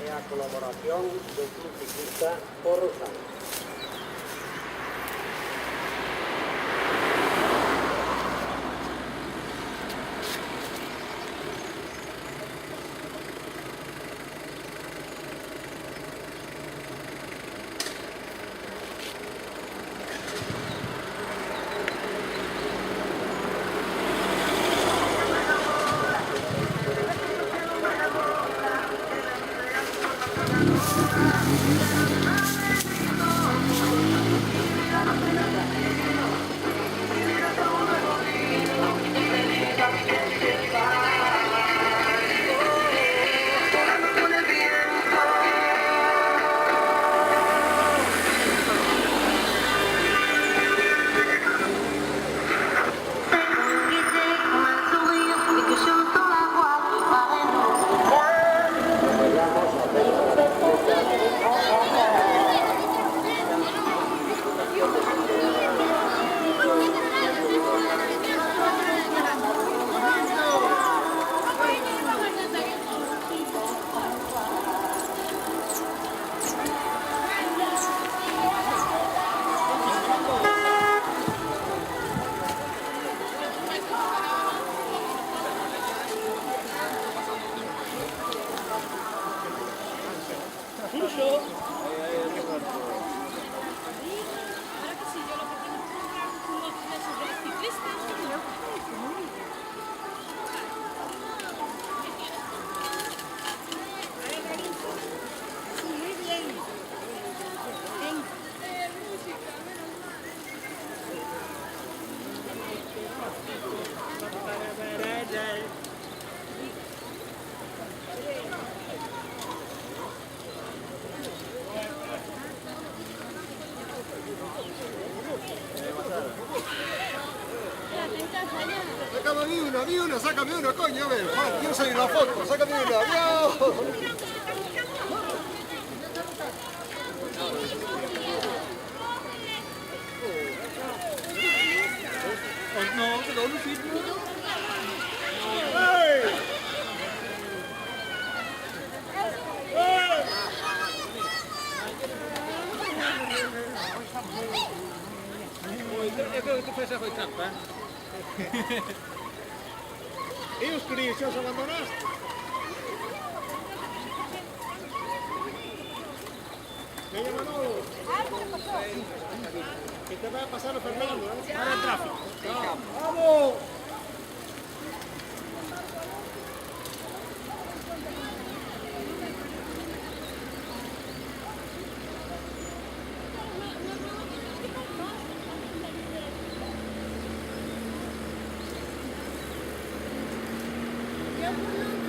e a colaboración do Club Ciclista O Rosal. Sácame una, coño, a ver. Quiero salir una foto, sácame una, adiós. No, que no, sitio. Eu creo que tu fez a foi trampa, E os queridos, xa os abandonaste? Veña, Manolo. Que te vai a pasar o Fernando, ¿eh? para o tráfico. ¡Vamos! Yo